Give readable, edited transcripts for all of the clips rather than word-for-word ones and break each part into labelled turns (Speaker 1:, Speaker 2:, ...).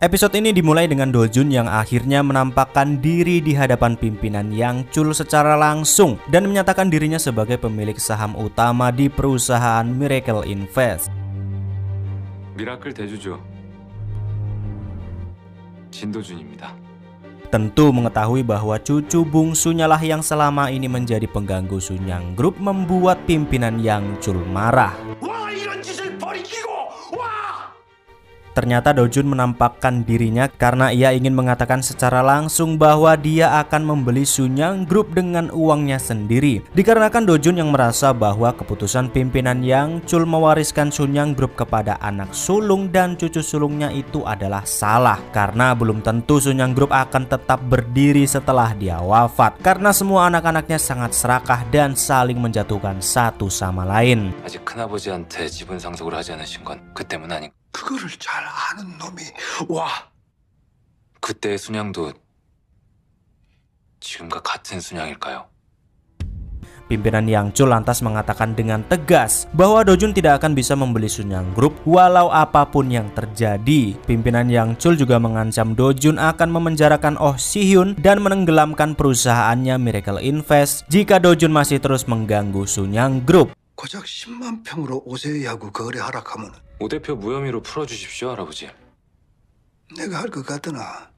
Speaker 1: Episode ini dimulai dengan Dojun yang akhirnya menampakkan diri di hadapan pimpinan Yang Chul secara langsung dan menyatakan dirinya sebagai pemilik saham utama di perusahaan Miracle Invest.
Speaker 2: 미라클 대주주 진도준입니다.
Speaker 1: Tentu mengetahui bahwa cucu bungsunya lah yang selama ini menjadi pengganggu Sunyang Group membuat pimpinan Yang Chul marah. Ternyata Dojun menampakkan dirinya karena ia ingin mengatakan secara langsung bahwa dia akan membeli Sunyang Group dengan uangnya sendiri. Dikarenakan Dojun yang merasa bahwa keputusan pimpinan Yang Chul mewariskan Sunyang Group kepada anak sulung dan cucu sulungnya itu adalah salah. Karena belum tentu Sunyang Group akan tetap berdiri setelah dia wafat. Karena semua anak-anaknya sangat serakah dan saling menjatuhkan satu sama lain.
Speaker 2: 아직 큰아버지한테 지분 상속을 하지 않으신 건 그 때문 아닌가?
Speaker 3: 그거를 잘 아는 놈이 와.
Speaker 2: 그때의 순양도 지금과 같은 순양일까요?
Speaker 1: Pimpinan Yang Chul lantas mengatakan dengan tegas bahwa Dojun tidak akan bisa membeli Sunyang Group walau apapun yang terjadi. Pimpinan Yang Chul juga mengancam Dojun akan memenjarakan Oh Si-hyun dan menenggelamkan perusahaannya Miracle Invest jika Dojun masih terus mengganggu Sunyang Group.
Speaker 3: 고작 10만 평으로 오세 야구 거래 하락하면
Speaker 2: 오 대표 무혐의로 풀어주십시오, 할아버지.
Speaker 3: 내가 할 것 같더나.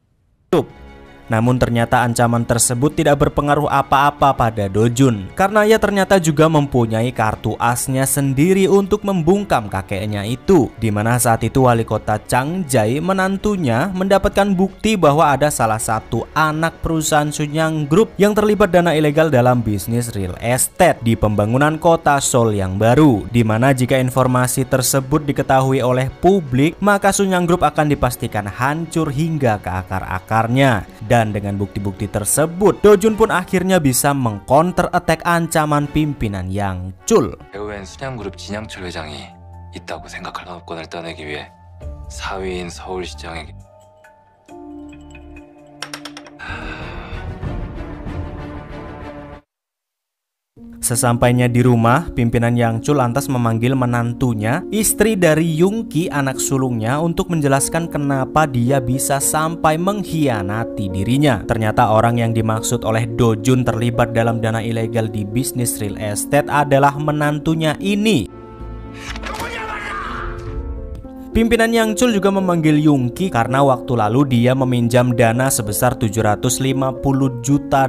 Speaker 1: Namun ternyata ancaman tersebut tidak berpengaruh apa-apa pada Dojun karena ia ternyata juga mempunyai kartu asnya sendiri untuk membungkam kakeknya itu, dimana saat itu wali kota Changjae menantunya mendapatkan bukti bahwa ada salah satu anak perusahaan Sunyang Group yang terlibat dana ilegal dalam bisnis real estate di pembangunan kota Seoul yang baru, dimana jika informasi tersebut diketahui oleh publik maka Sunyang Group akan dipastikan hancur hingga ke akar-akarnya. Dan dengan bukti-bukti tersebut, Dojun pun akhirnya bisa mengcounter attack ancaman pimpinan Yang Chul.
Speaker 2: 배후엔 순양그룹 진양철 회장이 있다고 생각할 사업권을 따내기 위해 사위인 서울시장에게
Speaker 1: Sesampainya di rumah, pimpinan Yang Chul lantas memanggil menantunya, istri dari Yungki anak sulungnya, untuk menjelaskan kenapa dia bisa sampai mengkhianati dirinya. Ternyata orang yang dimaksud oleh Dojun terlibat dalam dana ilegal di bisnis real estate adalah menantunya ini. Pimpinan Yang Chul juga memanggil Yungki karena waktu lalu dia meminjam dana sebesar $750 juta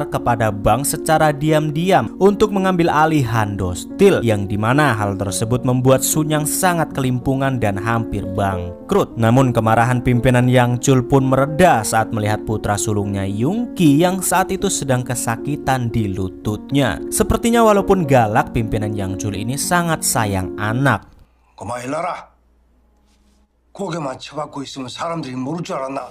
Speaker 1: kepada bank secara diam-diam untuk mengambil alih Hando Steel, yang dimana hal tersebut membuat Sunyang sangat kelimpungan dan hampir bangkrut. Namun kemarahan pimpinan Yang Chul pun mereda saat melihat putra sulungnya Yungki yang saat itu sedang kesakitan di lututnya. Sepertinya walaupun galak, pimpinan Yang Chul ini sangat sayang anak.
Speaker 3: 고마일라라. 고개만 쳐박고 있으면 사람들이 모를 줄 알았나?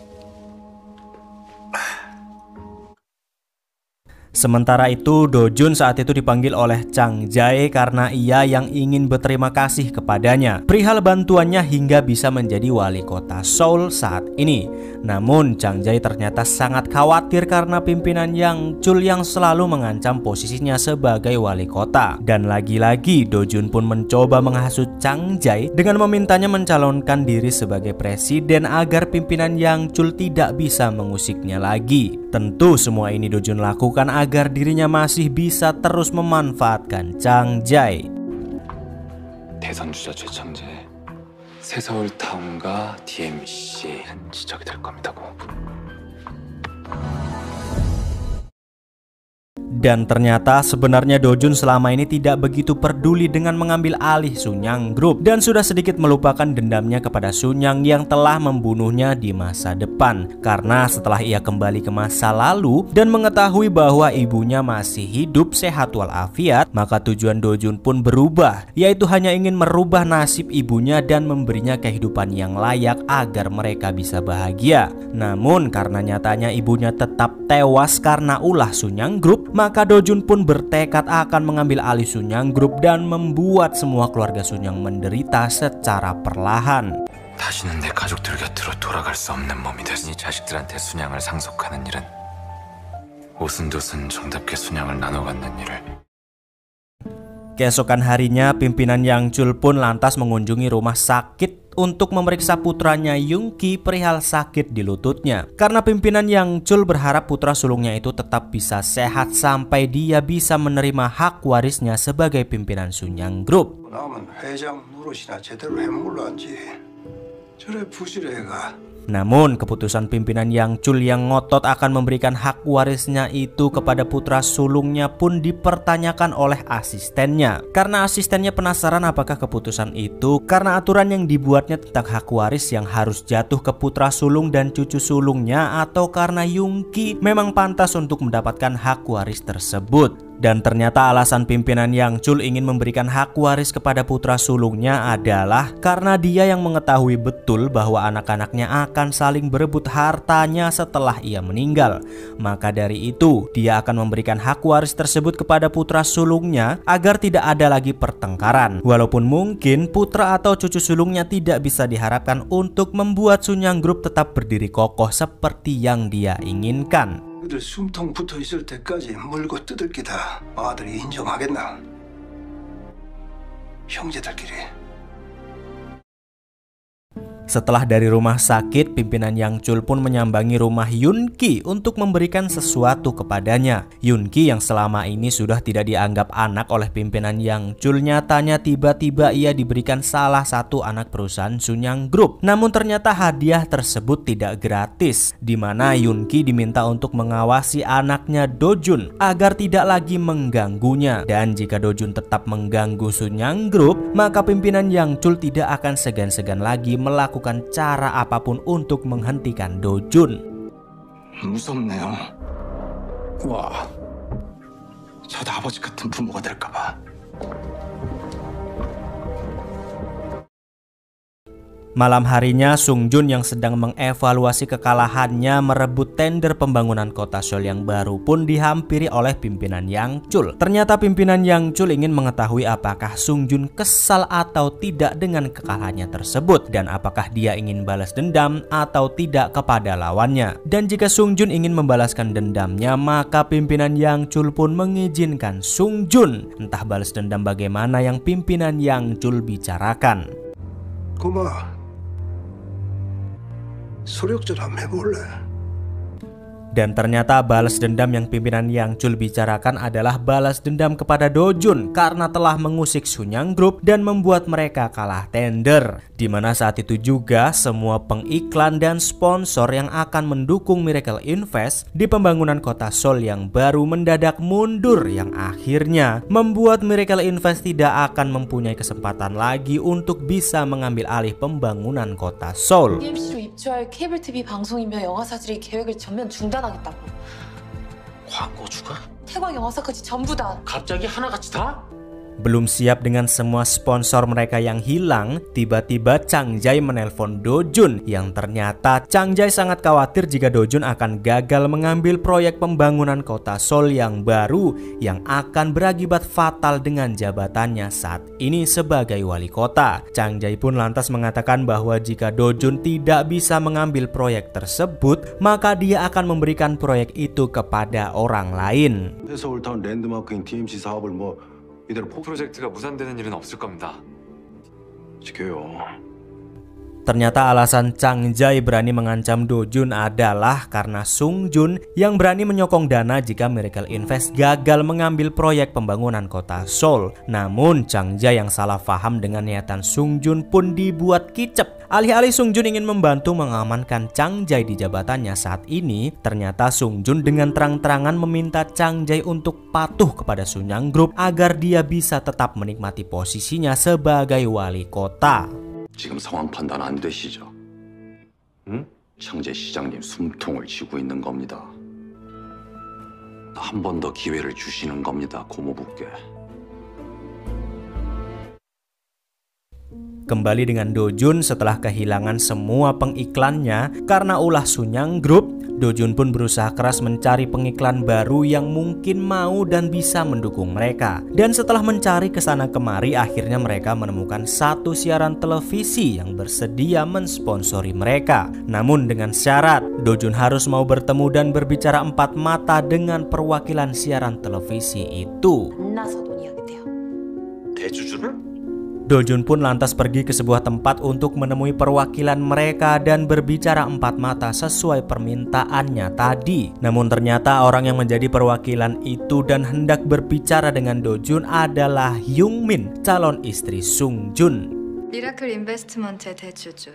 Speaker 1: Sementara itu, Dojun saat itu dipanggil oleh Changjae karena ia yang ingin berterima kasih kepadanya perihal bantuannya hingga bisa menjadi wali kota Seoul saat ini. Namun Changjae ternyata sangat khawatir karena pimpinan Yang Chul yang selalu mengancam posisinya sebagai wali kota. Dan lagi-lagi Dojun pun mencoba menghasut Changjae dengan memintanya mencalonkan diri sebagai presiden agar pimpinan Yang Chul tidak bisa mengusiknya lagi. Tentu semua ini Dojun lakukan agar dirinya masih bisa terus memanfaatkan Changjae.
Speaker 2: 대선 주자 최창재, 새서울타운과 DMC 지적이 될 겁니다고.
Speaker 1: Dan ternyata sebenarnya Dojun selama ini tidak begitu peduli dengan mengambil alih Sunyang Group dan sudah sedikit melupakan dendamnya kepada Sunyang yang telah membunuhnya di masa depan. Karena setelah ia kembali ke masa lalu dan mengetahui bahwa ibunya masih hidup sehat walafiat, maka tujuan Dojun pun berubah, yaitu hanya ingin merubah nasib ibunya dan memberinya kehidupan yang layak agar mereka bisa bahagia. Namun karena nyatanya ibunya tetap tewas karena ulah Sunyang Group, maka Dojun pun bertekad akan mengambil alih Sunyang Group dan membuat semua keluarga Sunyang menderita secara perlahan.
Speaker 2: 다시는 내 가족들 곁으로 돌아갈 수 없는 몸이 됐으니 자식들한테 순양을 상속하는 일은 오순도순 정답게 순양을 나눠 갖는 일을.
Speaker 1: Keesokan harinya, pimpinan Yang Chul pun lantas mengunjungi rumah sakit untuk memeriksa putranya Yungki perihal sakit di lututnya. Karena pimpinan Yang Chul berharap putra sulungnya itu tetap bisa sehat sampai dia bisa menerima hak warisnya sebagai pimpinan Sunyang Group.
Speaker 3: 남은 회장 노릇이나 제대로 해먹을란지 저래 부실해가.
Speaker 1: Namun keputusan pimpinan Yang Chul yang ngotot akan memberikan hak warisnya itu kepada putra sulungnya pun dipertanyakan oleh asistennya. Karena asistennya penasaran apakah keputusan itu karena aturan yang dibuatnya tentang hak waris yang harus jatuh ke putra sulung dan cucu sulungnya, atau karena Yungki memang pantas untuk mendapatkan hak waris tersebut. Dan ternyata alasan pimpinan Yang Chul ingin memberikan hak waris kepada putra sulungnya adalah karena dia yang mengetahui betul bahwa anak-anaknya akan saling berebut hartanya setelah ia meninggal. Maka dari itu, dia akan memberikan hak waris tersebut kepada putra sulungnya agar tidak ada lagi pertengkaran. Walaupun mungkin putra atau cucu sulungnya tidak bisa diharapkan untuk membuat Sunyang Group tetap berdiri kokoh seperti yang dia inginkan.
Speaker 3: 그들 숨통 붙어 있을 때까지 물고 뜯을 기다 아들이 인정하겠나? 형제들끼리.
Speaker 1: Setelah dari rumah sakit, pimpinan Yang Chul pun menyambangi rumah Yunki untuk memberikan sesuatu kepadanya. Yunki yang selama ini sudah tidak dianggap anak oleh pimpinan Yang Chul, nyatanya tiba-tiba ia diberikan salah satu anak perusahaan Sunyang Group. Namun ternyata hadiah tersebut tidak gratis, di mana Yunki diminta untuk mengawasi anaknya Dojun agar tidak lagi mengganggunya. Dan jika Dojun tetap mengganggu Sunyang Group, maka pimpinan Yang Chul tidak akan segan-segan lagi melakukan cara apapun untuk menghentikan Dojun.
Speaker 3: 무섭네요. 와, 저도 아버지 같은 부모가 될까봐.
Speaker 1: Malam harinya, Sung Jun yang sedang mengevaluasi kekalahannya merebut tender pembangunan kota Seoul yang baru pun dihampiri oleh pimpinan Yang Chul. Ternyata pimpinan Yang Chul ingin mengetahui apakah Sung Jun kesal atau tidak dengan kekalahannya tersebut, dan apakah dia ingin balas dendam atau tidak kepada lawannya. Dan jika Sung Jun ingin membalaskan dendamnya, maka pimpinan Yang Chul pun mengizinkan Sung Jun. Entah balas dendam bagaimana yang pimpinan Yang Chul bicarakan.
Speaker 3: 고마. 소력전 한번 해볼래?
Speaker 1: Dan ternyata balas dendam yang pimpinan Yang Chul bicarakan adalah balas dendam kepada Dojun karena telah mengusik Sunyang Group dan membuat mereka kalah tender. Dimana saat itu juga semua pengiklan dan sponsor yang akan mendukung Miracle Invest di pembangunan kota Seoul yang baru mendadak mundur, yang akhirnya membuat Miracle Invest tidak akan mempunyai kesempatan lagi untuk bisa mengambil alih pembangunan kota Seoul.
Speaker 4: TMC로 입주할 케이블 TV 방송이며 영화사들이 계획을 전면 중단하겠다고.
Speaker 5: 광고주가?
Speaker 4: 태광 영화사까지 전부 다.
Speaker 5: 갑자기 하나같이 다?
Speaker 1: Belum siap dengan semua sponsor mereka yang hilang, tiba-tiba Chang Jae menelpon Dojun, yang ternyata Chang Jae sangat khawatir jika Dojun akan gagal mengambil proyek pembangunan kota Seoul yang baru yang akan berakibat fatal dengan jabatannya saat ini sebagai wali kota. Chang Jae pun lantas mengatakan bahwa jika Dojun tidak bisa mengambil proyek tersebut, maka dia akan memberikan proyek itu kepada orang lain.
Speaker 6: 서울타운 랜드마크인 TMC 사업을 이대로
Speaker 2: 프로젝트가 무산되는 일은 없을 겁니다.
Speaker 6: 지켜요.
Speaker 1: Ternyata alasan Chang Jae berani mengancam Dojun adalah karena Sung Jun yang berani menyokong dana jika Miracle Invest gagal mengambil proyek pembangunan kota Seoul. Namun Chang Jae yang salah paham dengan niatan Sung Jun pun dibuat kicep. Alih-alih Sung Jun ingin membantu mengamankan Chang Jae di jabatannya saat ini, ternyata Sung Jun dengan terang-terangan meminta Chang Jae untuk patuh kepada Sunyang Group agar dia bisa tetap menikmati posisinya sebagai wali kota.
Speaker 6: 지금 상황 판단 안 되시죠? 응? 창재 시장님 숨통을 쥐고 있는 겁니다. 한 번 더 기회를 주시는 겁니다, 고모부께.
Speaker 1: Kembali dengan Dojun setelah kehilangan semua pengiklannya karena ulah Sunyang Group, Dojun pun berusaha keras mencari pengiklan baru yang mungkin mau dan bisa mendukung mereka. Dan setelah mencari kesana kemari, akhirnya mereka menemukan satu siaran televisi yang bersedia mensponsori mereka. Namun dengan syarat, Dojun harus mau bertemu dan berbicara empat mata dengan perwakilan siaran televisi itu.
Speaker 4: 만나서 논의하겠대요.
Speaker 5: 대주주를?
Speaker 1: Dojun pun lantas pergi ke sebuah tempat untuk menemui perwakilan mereka dan berbicara empat mata sesuai permintaannya tadi. Namun ternyata orang yang menjadi perwakilan itu dan hendak berbicara dengan Dojun adalah Hyungmin, calon istri Sungjun.
Speaker 7: 미라클 인베스트먼트의 대주주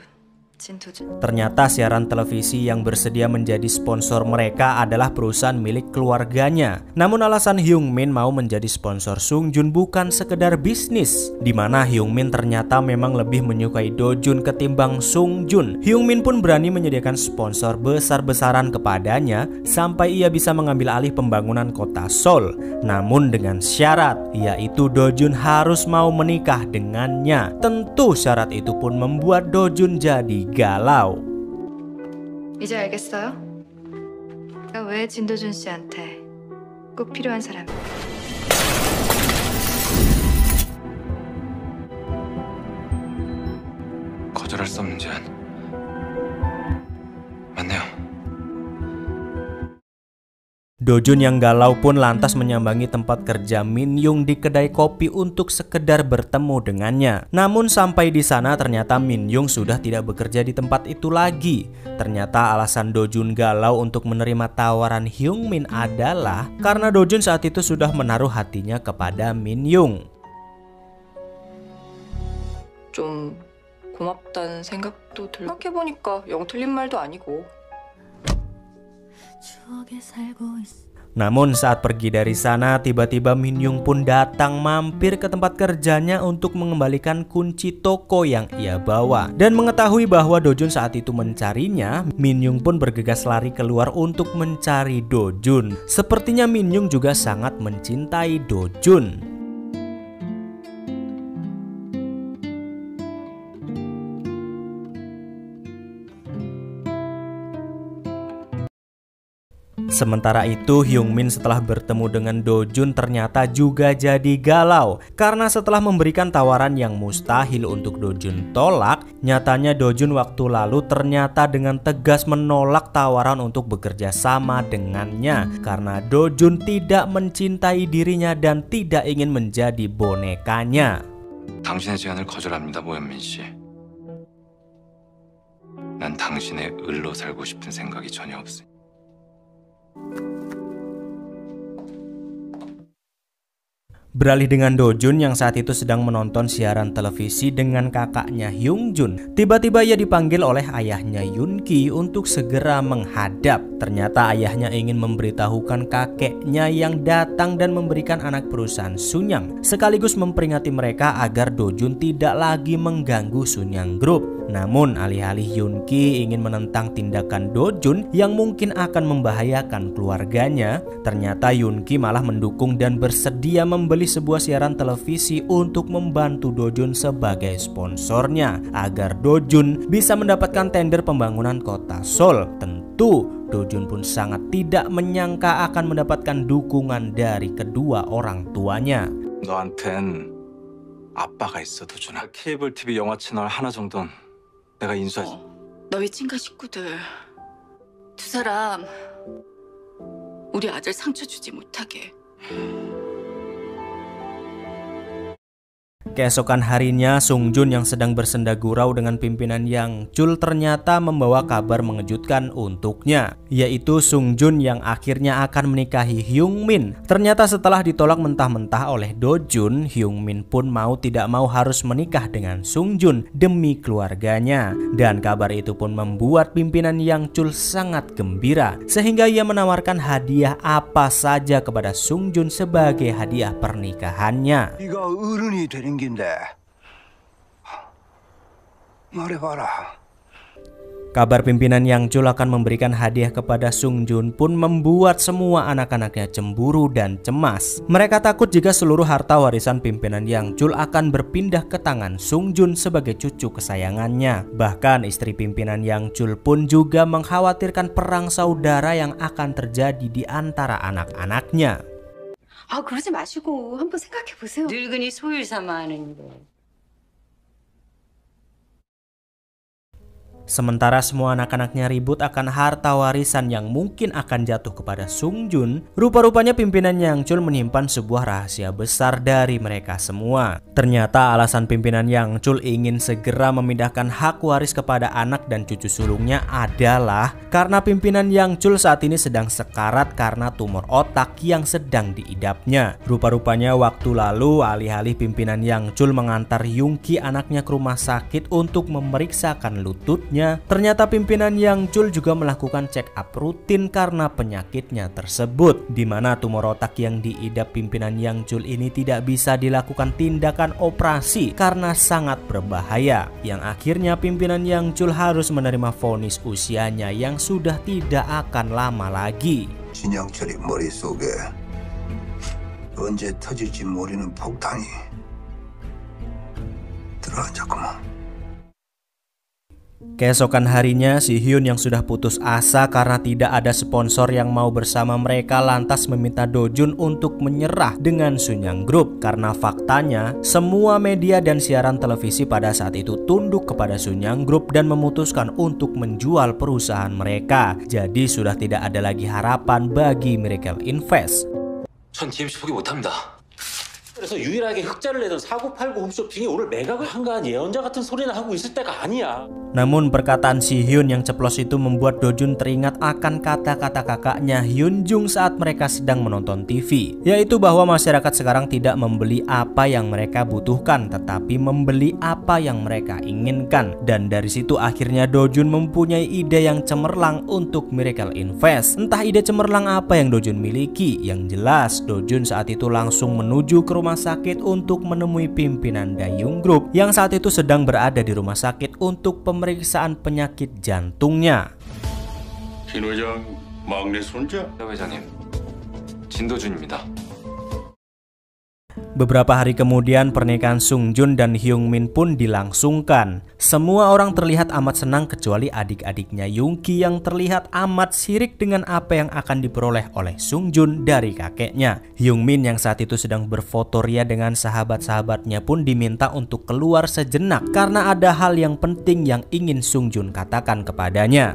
Speaker 7: 진도준.
Speaker 1: Ternyata siaran televisi yang bersedia menjadi sponsor mereka adalah perusahaan milik keluarganya. Namun alasan Hyungmin mau menjadi sponsor Sungjun bukan sekedar bisnis, di mana Hyungmin ternyata memang lebih menyukai Dojun ketimbang Sungjun. Hyungmin pun berani menyediakan sponsor besar-besaran kepadanya sampai ia bisa mengambil alih pembangunan kota Seoul. Namun dengan syarat, yaitu Dojun harus mau menikah dengannya. Tentu syarat itu pun membuat Dojun jadi galau.
Speaker 7: 이제 알겠어요? 내가 왜 진도준 씨한테 꼭 필요한 사람?
Speaker 2: 거절할 수 없는 제안. 맞네요.
Speaker 1: Dojun yang galau pun lantas menyambangi tempat kerja Min Yung di kedai kopi untuk sekedar bertemu dengannya. Namun sampai di sana ternyata Min Yung sudah tidak bekerja di tempat itu lagi. Ternyata alasan Dojun galau untuk menerima tawaran Hyungmin adalah karena Dojun saat itu sudah menaruh hatinya kepada Min Yung.
Speaker 7: 좀 고맙다는 생각도 들고 생각해보니까 영 틀린 말도 아니고.
Speaker 1: Namun saat pergi dari sana, tiba-tiba Min Yung pun datang mampir ke tempat kerjanya untuk mengembalikan kunci toko yang ia bawa. Dan mengetahui bahwa Dojun saat itu mencarinya, Min Yung pun bergegas lari keluar untuk mencari Dojun. Sepertinya Min Yung juga sangat mencintai Dojun. Sementara itu Hyungmin setelah bertemu dengan Dojun ternyata juga jadi galau. Karena setelah memberikan tawaran yang mustahil untuk Dojun tolak, nyatanya Dojun waktu lalu ternyata dengan tegas menolak tawaran untuk bekerja sama dengannya. Karena Dojun tidak mencintai dirinya dan tidak ingin menjadi bonekanya.
Speaker 2: 당신의 제안을 거절합니다, 모현민 씨. 난 당신의 을로 살고 싶은 생각이 전혀 없으니.
Speaker 1: Beralih dengan Dojun yang saat itu sedang menonton siaran televisi dengan kakaknya Hyungjun. Tiba-tiba ia dipanggil oleh ayahnya Yoonki untuk segera menghadap. Ternyata ayahnya ingin memberitahukan kakeknya yang datang dan memberikan anak perusahaan Sunyang, sekaligus memperingati mereka agar Dojun tidak lagi mengganggu Sunyang Group. Namun alih-alih Yoonki ingin menentang tindakan Dojun yang mungkin akan membahayakan keluarganya, ternyata Yoonki malah mendukung dan bersedia membeli sebuah siaran televisi untuk membantu Dojun sebagai sponsornya agar Dojun bisa mendapatkan tender pembangunan kota Seoul. Tentu Dojun pun sangat tidak menyangka akan mendapatkan dukungan dari kedua orang tuanya.
Speaker 2: 너한텐 아빠가 있어, 도준아. 케이블 TV 영화 채널 하나 정도는 내가 인수하지.
Speaker 8: 너희 친가 식구들 두 사람 우리 아들 상처 주지 못하게.
Speaker 1: Keesokan harinya, Sungjun yang sedang bersenda gurau dengan pimpinan Yang Chul ternyata membawa kabar mengejutkan untuknya, yaitu Sungjun yang akhirnya akan menikahi Hyungmin. Ternyata setelah ditolak mentah-mentah oleh Dojun, Hyungmin pun mau tidak mau harus menikah dengan Sungjun demi keluarganya. Dan kabar itu pun membuat pimpinan Yang Chul sangat gembira, sehingga ia menawarkan hadiah apa saja kepada Sungjun sebagai hadiah pernikahannya.
Speaker 3: 네가 어른이 되는 긴데 말해봐라.
Speaker 1: Kabar pimpinan Yang Chul akan memberikan hadiah kepada Sungjun pun membuat semua anak-anaknya cemburu dan cemas. Mereka takut jika seluruh harta warisan pimpinan Yang Chul akan berpindah ke tangan Sungjun sebagai cucu kesayangannya. Bahkan istri pimpinan Yang Chul pun juga mengkhawatirkan perang saudara yang akan terjadi di antara anak-anaknya.
Speaker 8: 아, 그러지 마시고 한번 생각해 보세요.
Speaker 9: 늙은이 소유 삼아 하는 거.
Speaker 1: Sementara semua anak-anaknya ribut akan harta warisan yang mungkin akan jatuh kepada Sung Jun, rupa-rupanya pimpinan Yang Chul menyimpan sebuah rahasia besar dari mereka semua. Ternyata alasan pimpinan Yang Chul ingin segera memindahkan hak waris kepada anak dan cucu sulungnya adalah karena pimpinan Yang Chul saat ini sedang sekarat karena tumor otak yang sedang diidapnya. Rupa-rupanya waktu lalu alih-alih pimpinan Yang Chul mengantar Yungki anaknya ke rumah sakit untuk memeriksakan lututnya, ternyata pimpinan Yang Chul juga melakukan check up rutin karena penyakitnya tersebut, di mana tumor otak yang diidap pimpinan Yang Chul ini tidak bisa dilakukan tindakan operasi karena sangat berbahaya, yang akhirnya pimpinan Yang Chul harus menerima vonis usianya yang sudah tidak akan lama lagi.
Speaker 3: 진영철이 머릿속에 언제 터질지 모르는 폭탄이 들어앉았구만.
Speaker 1: Keesokan harinya, si Hyun yang sudah putus asa karena tidak ada sponsor yang mau bersama mereka lantas meminta Do Jun untuk menyerah dengan Sunyang Group, karena faktanya semua media dan siaran televisi pada saat itu tunduk kepada Sunyang Group dan memutuskan untuk menjual perusahaan mereka. Jadi sudah tidak ada lagi harapan bagi Miracle Invest.
Speaker 2: 전 DMC 포기 못합니다.
Speaker 5: 그래서 유일하게 흑자를 내던 사고팔고 홈쇼핑이 오늘 매각을 한가한 예언자 같은 소리나 하고 있을 때가 아니야.
Speaker 1: Namun perkataan si Hyun yang ceplos itu membuat Do Jun teringat akan kata-kata kakaknya Hyun Jung saat mereka sedang menonton TV, yaitu bahwa masyarakat sekarang tidak membeli apa yang mereka butuhkan, tetapi membeli apa yang mereka inginkan. Dan dari situ akhirnya Do Jun mempunyai ide yang cemerlang untuk Miracle Invest. Entah ide cemerlang apa yang Do Jun miliki, yang jelas Do Jun saat itu langsung menuju ke rumah sakit untuk menemui pimpinan Daeyoung Group yang saat itu sedang berada di rumah sakit untuk pemeriksaan penyakit jantungnya.
Speaker 6: 신 회장 막내 손자?
Speaker 2: 회 회장님, 진도준입니다.
Speaker 1: Beberapa hari kemudian pernikahan Sung Jun dan Hyung Min pun dilangsungkan. Semua orang terlihat amat senang kecuali adik-adiknya Yungki yang terlihat amat sirik dengan apa yang akan diperoleh oleh Sung Jun dari kakeknya. Hyung Min yang saat itu sedang berfotoria dengan sahabat-sahabatnya pun diminta untuk keluar sejenak karena ada hal yang penting yang ingin Sung Jun katakan kepadanya.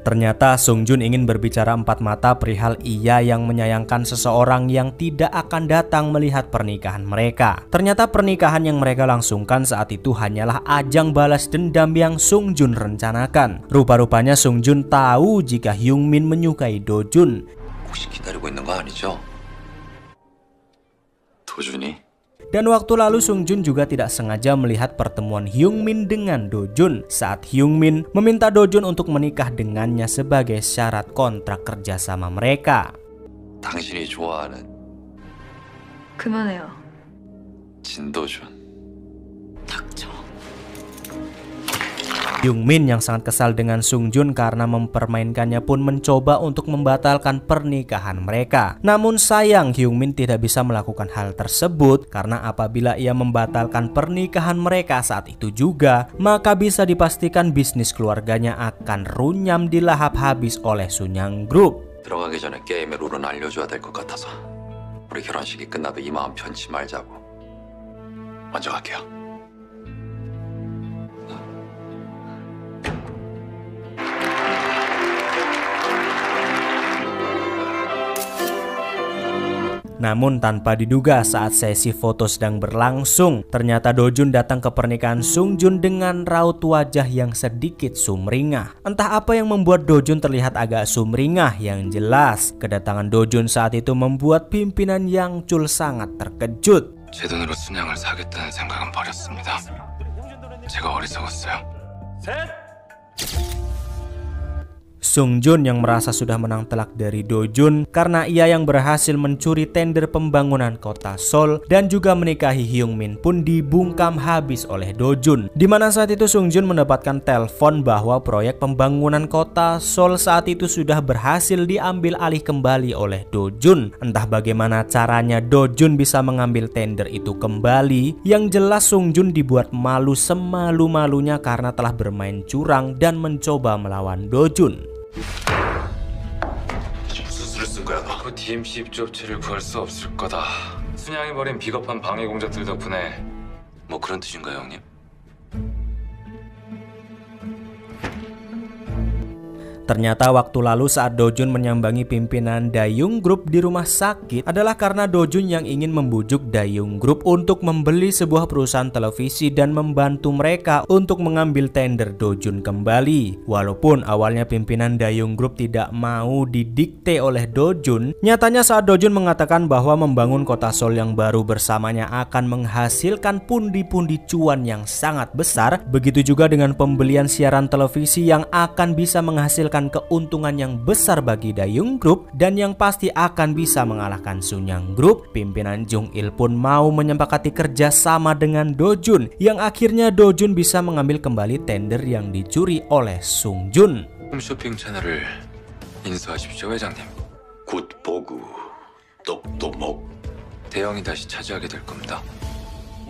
Speaker 1: Ternyata Sung Jun ingin berbicara empat mata perihal ia yang menyayangkan seseorang yang tidak akan datang melihat pernikahan mereka. Ternyata pernikahan yang mereka langsungkan saat itu hanyalah ajang balas dendam yang Sung Jun rencanakan. Rupa-rupanya Sung Jun tahu jika Hyung Min menyukai Do Jun.
Speaker 6: 혹시 기다리고 있는 거 아니죠? 도준이?
Speaker 1: Dan waktu lalu Sung Jun juga tidak sengaja melihat pertemuan Hyung Min dengan Do Jun saat Hyung Min meminta Do Jun untuk menikah dengannya sebagai syarat kontrak kerjasama mereka.
Speaker 6: 당신이 좋아하는
Speaker 7: 그만해요.
Speaker 6: 진도준.
Speaker 8: 닥쳐.
Speaker 1: Hyung Min yang sangat kesal dengan Sung Jun karena mempermainkannya pun mencoba untuk membatalkan pernikahan mereka. Namun sayang Hyung Min tidak bisa melakukan hal tersebut karena apabila ia membatalkan pernikahan mereka saat itu juga, maka bisa dipastikan bisnis keluarganya akan runyam dilahap habis oleh Sunyang Group.
Speaker 6: 들어가기 전에 게임의 룰은 알려줘야 될 것 같아서 우리 결혼식이 끝나도 이 마음 편치 말자고. 먼저 갈게요.
Speaker 1: Namun tanpa diduga saat sesi foto sedang berlangsung, ternyata Do Jun datang ke pernikahan Sung Jun dengan raut wajah yang sedikit sumringah. Entah apa yang membuat Do Jun terlihat agak sumringah, yang jelas kedatangan Do Jun saat itu membuat pimpinan Yang Chul sangat terkejut.
Speaker 2: 제 돈으로 순양을 사겠다는 생각은 버렸습니다. 제가 어리석었어요.
Speaker 1: Sung Jun yang merasa sudah menang telak dari Do Jun karena ia yang berhasil mencuri tender pembangunan kota Seoul dan juga menikahi Hyung Min pun dibungkam habis oleh Do Jun. Dimana saat itu Sung Jun mendapatkan telepon bahwa proyek pembangunan kota Seoul saat itu sudah berhasil diambil alih kembali oleh Do Jun. Entah bagaimana caranya Do Jun bisa mengambil tender itu kembali, yang jelas Sung Jun dibuat malu semalu-malunya karena telah bermain curang dan mencoba melawan Do Jun.
Speaker 6: 무슨 수를 쓴 거야 너?
Speaker 2: 그 DMC 입주업체를 구할 수 없을 거다. 순양이 벌인 비겁한 방해 공작들 덕분에 뭐 그런 뜻인가요, 형님?
Speaker 1: Ternyata waktu lalu saat Dojun menyambangi pimpinan Dayung Group di rumah sakit adalah karena Dojun yang ingin membujuk Dayung Group untuk membeli sebuah perusahaan televisi dan membantu mereka untuk mengambil tender Dojun kembali. Walaupun awalnya pimpinan Dayung Group tidak mau didikte oleh Dojun, nyatanya saat Dojun mengatakan bahwa membangun kota Seoul yang baru bersamanya akan menghasilkan pundi-pundi cuan yang sangat besar, begitu juga dengan pembelian siaran televisi yang akan bisa menghasilkan keuntungan yang besar bagi Dayung Group dan yang pasti akan bisa mengalahkan Sunyang Group. Pimpinan Jung Il pun mau menyepakati kerja sama dengan Dojun, yang akhirnya Dojun bisa mengambil kembali tender yang dicuri oleh Sung Jun.
Speaker 2: 홈쇼핑 채널을 인수하십시오, 회장님.
Speaker 6: 굿보그 똑똑목.
Speaker 2: 대형이 다시 차지하게 될 겁니다.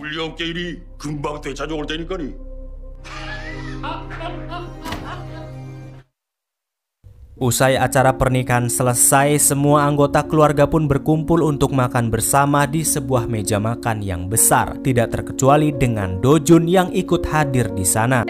Speaker 9: 훈련께 일이 금방 되찾아올 테니까니.
Speaker 1: Usai acara pernikahan selesai, semua anggota keluarga pun berkumpul untuk makan bersama di sebuah meja makan yang besar, tidak terkecuali dengan Dojun yang ikut hadir di sana.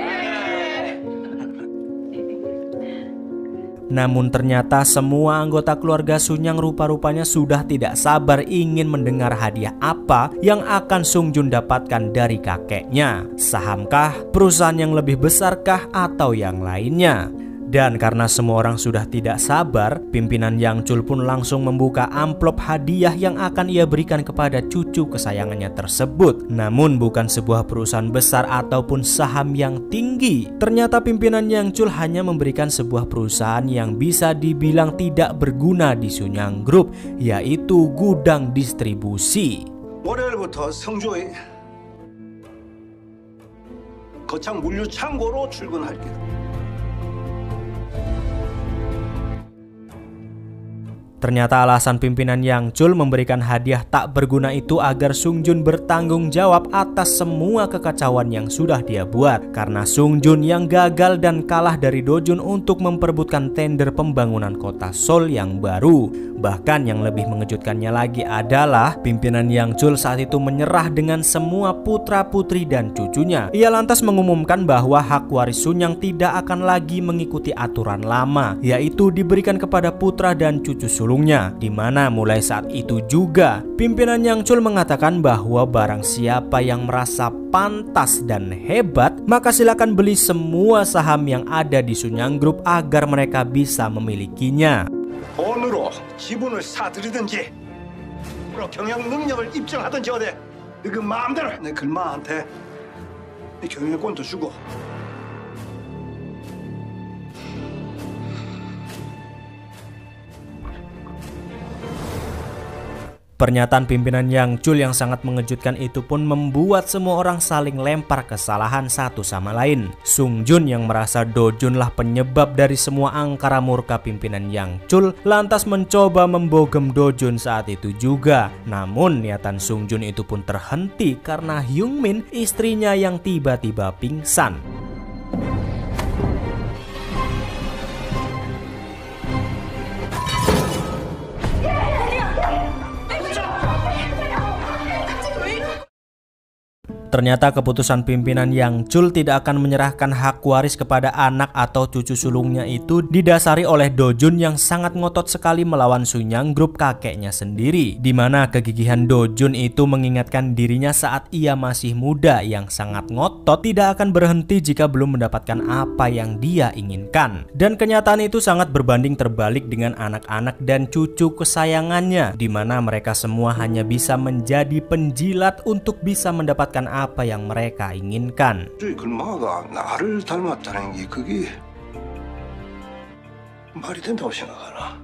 Speaker 1: Namun ternyata semua anggota keluarga Sunyang rupa-rupanya sudah tidak sabar ingin mendengar hadiah apa yang akan Sung Jun dapatkan dari kakeknya. Sahamkah, perusahaan yang lebih besarkah, atau yang lainnya? Dan karena semua orang sudah tidak sabar, pimpinan Yang Chul pun langsung membuka amplop hadiah yang akan ia berikan kepada cucu kesayangannya tersebut. Namun bukan sebuah perusahaan besar ataupun saham yang tinggi. Ternyata pimpinan Yang Chul hanya memberikan sebuah perusahaan yang bisa dibilang tidak berguna di Sunyang Group, yaitu gudang distribusi.
Speaker 3: 월요일부터 성조의 거창 물류 창고로 출근할게.
Speaker 1: Ternyata alasan pimpinan Yang Chul memberikan hadiah tak berguna itu agar Sung Jun bertanggung jawab atas semua kekacauan yang sudah dia buat. Karena Sung Jun yang gagal dan kalah dari Dojun untuk memperebutkan tender pembangunan kota Seoul yang baru. Bahkan yang lebih mengejutkannya lagi adalah pimpinan Yang Chul saat itu menyerah dengan semua putra-putri dan cucunya. Ia lantas mengumumkan bahwa hak waris Sunyang tidak akan lagi mengikuti aturan lama, yaitu diberikan kepada putra dan cucu sulungnya. Dimana mulai saat itu juga pimpinan Yang Chul mengatakan bahwa barang siapa yang merasa pantas dan hebat, maka silakan beli semua saham yang ada di Sunyang Group agar mereka bisa memilikinya.
Speaker 3: 돈으로 지분을 사들이든지 경영 능력을 입증하든지 어때? 그 마음대로 내 글마한테 내 경영권도 주고.
Speaker 1: Pernyataan pimpinan Yang Chul yang sangat mengejutkan itu pun membuat semua orang saling lempar kesalahan satu sama lain. Sung Jun yang merasa Dojun lah penyebab dari semua angkara murka pimpinan Yang Chul lantas mencoba membogem Dojun saat itu juga. Namun niatan Sung Jun itu pun terhenti karena Hyung Min, istrinya, yang tiba-tiba pingsan. Ternyata keputusan pimpinan Yang Chul tidak akan menyerahkan hak waris kepada anak atau cucu sulungnya itu didasari oleh Dojun yang sangat ngotot sekali melawan Sunyang Group kakeknya sendiri. Dimana kegigihan Dojun itu mengingatkan dirinya saat ia masih muda yang sangat ngotot tidak akan berhenti jika belum mendapatkan apa yang dia inginkan. Dan kenyataan itu sangat berbanding terbalik dengan anak-anak dan cucu kesayangannya, dimana mereka semua hanya bisa menjadi penjilat untuk bisa mendapatkan apa yang mereka inginkan.
Speaker 3: 글마가 나를 닮았다는 게 그게 말이 된다고 생각하나?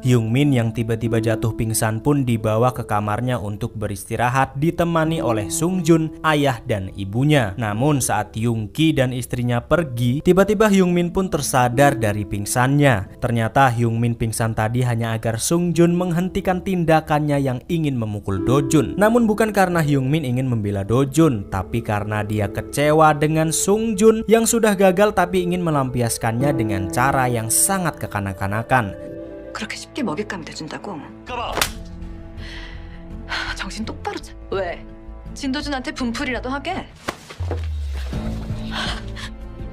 Speaker 1: Hyung Min yang tiba-tiba jatuh pingsan pun dibawa ke kamarnya untuk beristirahat ditemani oleh Sung Jun, ayah dan ibunya. Namun saat Hyung Ki dan istrinya pergi, tiba-tiba Hyung Min pun tersadar dari pingsannya. Ternyata Hyung Min pingsan tadi hanya agar Sung Jun menghentikan tindakannya yang ingin memukul Dojun. Namun bukan karena Hyung Min ingin membela Dojun, tapi karena dia kecewa dengan Sung Jun yang sudah gagal tapi ingin melampiaskannya dengan cara yang sangat kekanak-kanakan.
Speaker 8: 그렇게 쉽게 먹잇감이 돼준다고?
Speaker 5: 까봐.
Speaker 8: 정신 똑바로 차. 왜? 진도준한테 분풀이라도 하게?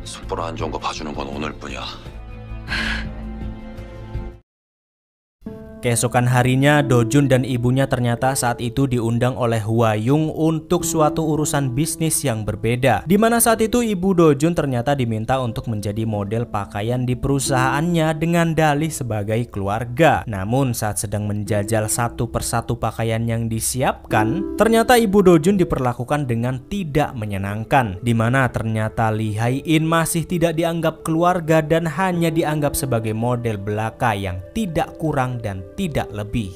Speaker 6: 속보로 안 좋은 거 봐주는 건 오늘뿐이야.
Speaker 1: Keesokan harinya, Dojun dan ibunya ternyata saat itu diundang oleh Hwa-young untuk suatu urusan bisnis yang berbeda. Di mana saat itu ibu Dojun ternyata diminta untuk menjadi model pakaian di perusahaannya dengan dalih sebagai keluarga. Namun saat sedang menjajal satu persatu pakaian yang disiapkan, ternyata ibu Dojun diperlakukan dengan tidak menyenangkan. Di mana ternyata Lee Hae-in masih tidak dianggap keluarga dan hanya dianggap sebagai model belaka yang tidak kurang dan tidak lebih.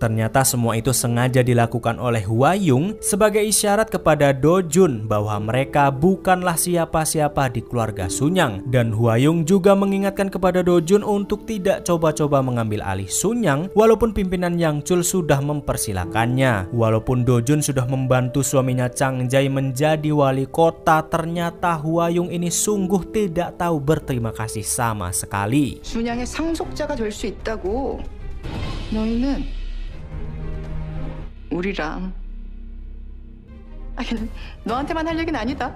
Speaker 1: Ternyata semua itu sengaja dilakukan oleh Hwa-young sebagai isyarat kepada Dojun bahwa mereka bukanlah siapa-siapa di keluarga Sunyang. Dan Hwa-young juga mengingatkan kepada Dojun untuk tidak coba-coba mengambil alih Sunyang walaupun pimpinan Yangchul sudah mempersilakannya. Walaupun Dojun sudah membantu suaminya Chang Jae menjadi wali kota, ternyata Hwa-young ini sungguh tidak tahu berterima kasih sama sekali.
Speaker 7: 순양의 상속자가 될 수 있다고. 너희는 우리랑 너한테만 할 얘기는 아니다.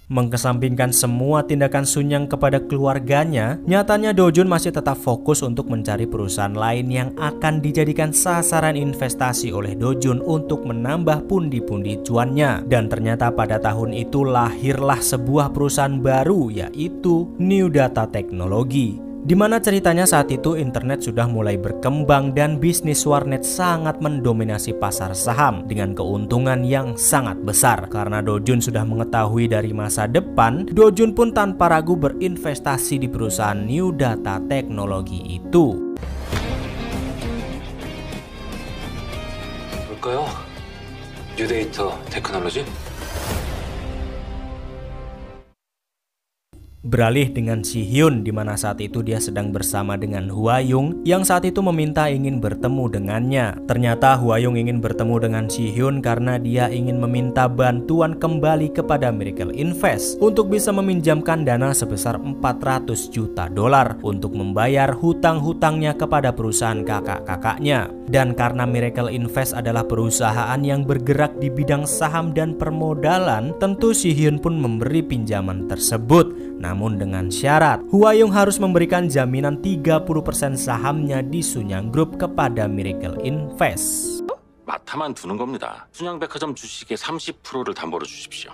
Speaker 1: Mengesampingkan semua tindakan Sunyang kepada keluarganya, nyatanya Dojun masih tetap fokus untuk mencari perusahaan lain yang akan dijadikan sasaran investasi oleh Dojun untuk menambah pundi-pundi cuannya. Dan ternyata pada tahun itu lahirlah sebuah perusahaan baru, yaitu New Data Technology. Di mana ceritanya saat itu internet sudah mulai berkembang dan bisnis warnet sangat mendominasi pasar saham dengan keuntungan yang sangat besar. Karena Dojun sudah mengetahui dari masa depan, Dojun pun tanpa ragu berinvestasi di perusahaan New Data Technology itu.
Speaker 2: 뭘까요? 뉴데이터 테크놀로지?
Speaker 1: Beralih dengan Si-hyun, di mana saat itu dia sedang bersama dengan Hwa-young yang saat itu meminta ingin bertemu dengannya. Ternyata Hwa-young ingin bertemu dengan Si-hyun karena dia ingin meminta bantuan kembali kepada Miracle Invest untuk bisa meminjamkan dana sebesar $400 juta untuk membayar hutang-hutangnya kepada perusahaan kakak-kakaknya. Dan karena Miracle Invest adalah perusahaan yang bergerak di bidang saham dan permodalan, tentu Si-hyun pun memberi pinjaman tersebut. Namun dengan syarat, Hwa-young harus memberikan jaminan 30% sahamnya di Sunyang Group kepada Miracle Invest.
Speaker 5: 마타만 두는 겁니다. 순양백화점 주식의 30%를 담보로 주십시오.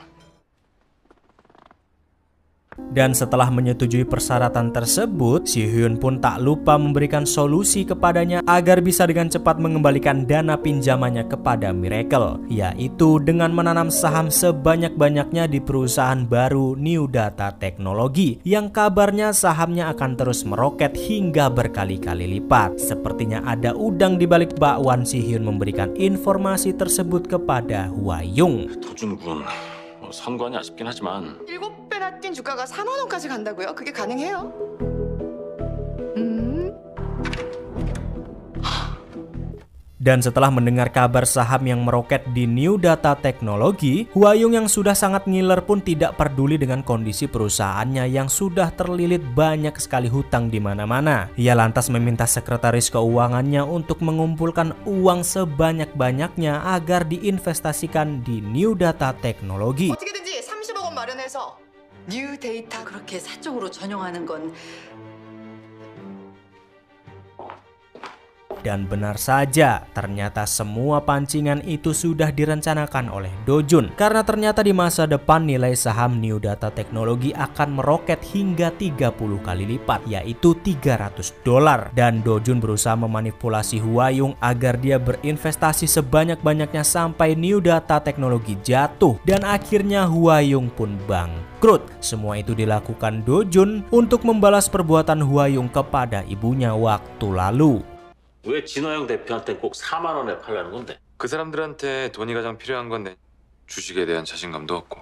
Speaker 1: Dan setelah menyetujui persyaratan tersebut, Si-hyun pun tak lupa memberikan solusi kepadanya agar bisa dengan cepat mengembalikan dana pinjamannya kepada Miracle, yaitu dengan menanam saham sebanyak-banyaknya di perusahaan baru New Data Technology yang kabarnya sahamnya akan terus meroket hingga berkali-kali lipat. Sepertinya ada udang di balik bakwan, Si-hyun memberikan informasi tersebut kepada Hwa-young.
Speaker 5: 도준군 선관이 아쉽긴 하지만
Speaker 7: 7배나 뛴 주가가 4만 원까지 간다고요? 그게 가능해요?
Speaker 1: Dan setelah mendengar kabar saham yang meroket di New Data Technology, Hwa-young yang sudah sangat ngiler pun tidak peduli dengan kondisi perusahaannya yang sudah terlilit banyak sekali hutang di mana-mana. Ia lantas meminta sekretaris keuangannya untuk mengumpulkan uang sebanyak-banyaknya agar diinvestasikan di New Data Technology.
Speaker 7: 어떻게든지 30억 원 마련해서 뉴 데이터
Speaker 8: 그렇게 사적으로 전용하는 건
Speaker 1: Dan benar saja, ternyata semua pancingan itu sudah direncanakan oleh Dojun. Karena ternyata di masa depan nilai saham New Data Technology akan meroket hingga 30 kali lipat, yaitu $300. Dan Dojun berusaha memanipulasi Hwa-young agar dia berinvestasi sebanyak-banyaknya sampai New Data Technology jatuh. Dan akhirnya Hwa-young pun bangkrut. Semua itu dilakukan Dojun untuk membalas perbuatan Hwa-young kepada ibunya waktu lalu.
Speaker 5: 왜 진화영 대표한테 꼭 4만 원에 팔라는 건데?
Speaker 2: 그 사람들한테 돈이 가장 필요한 건데 주식에 대한 자신감도 없고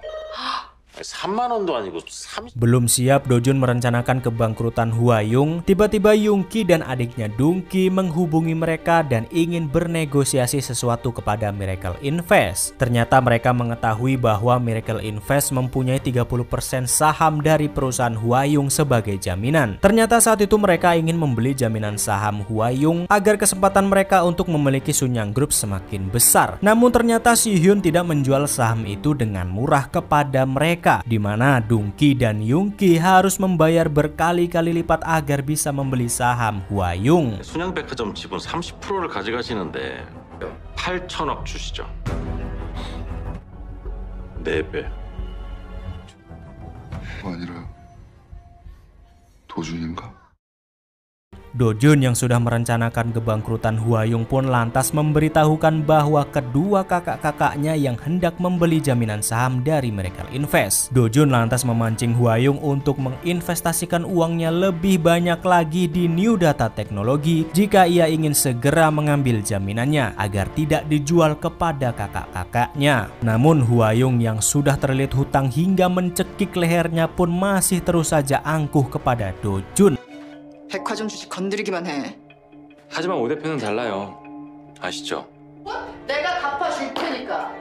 Speaker 5: 3만 원도 아니고 30.
Speaker 1: Belum siap, Dojun merencanakan kebangkrutan Hwayung. Tiba-tiba Yoongi dan adiknya Doongki menghubungi mereka dan ingin bernegosiasi sesuatu kepada Miracle Invest. Ternyata mereka mengetahui bahwa Miracle Invest mempunyai 30% saham dari perusahaan Hwayung sebagai jaminan. Ternyata saat itu mereka ingin membeli jaminan saham Hwayung agar kesempatan mereka untuk memiliki Sunyang Group semakin besar. Namun ternyata Si Hyun tidak menjual saham itu dengan murah kepada mereka, di mana Doongki dan Yoongi harus membayar berkali-kali lipat agar bisa membeli saham Hwayung.
Speaker 10: 순양백화점 지분 30%를 가져가시는데 8천억 주시죠. 4배.
Speaker 9: 아니라 도준인가?
Speaker 1: Dojun yang sudah merencanakan kebangkrutan Hwayung pun lantas memberitahukan bahwa kedua kakak-kakaknya yang hendak membeli jaminan saham dari Miracle Invest. Dojun lantas memancing Hwayung untuk menginvestasikan uangnya lebih banyak lagi di New Data Technology jika ia ingin segera mengambil jaminannya agar tidak dijual kepada kakak-kakaknya. Namun Hwayung yang sudah terlilit hutang hingga mencekik lehernya pun masih terus saja angkuh kepada Dojun.
Speaker 7: 백화점 주식 건드리기만 해.
Speaker 2: 하지만 오 대표는 달라요. 아시죠?
Speaker 4: 내가 갚아줄 테니까.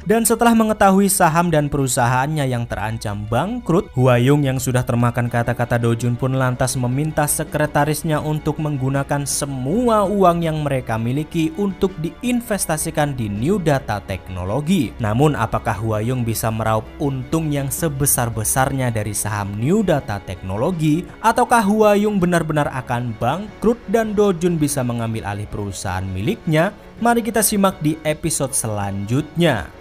Speaker 1: Dan setelah mengetahui saham dan perusahaannya yang terancam bangkrut, Hwayung yang sudah termakan kata-kata Dojun pun lantas meminta sekretarisnya untuk menggunakan semua uang yang mereka miliki untuk diinvestasikan di New Data Technology. Namun apakah Hwayung bisa meraup untung yang sebesar-besarnya dari saham New Data Technology? Ataukah Hwayung benar-benar akan bangkrut dan Dojun bisa mengambil alih perusahaan miliknya? Mari kita simak di episode selanjutnya.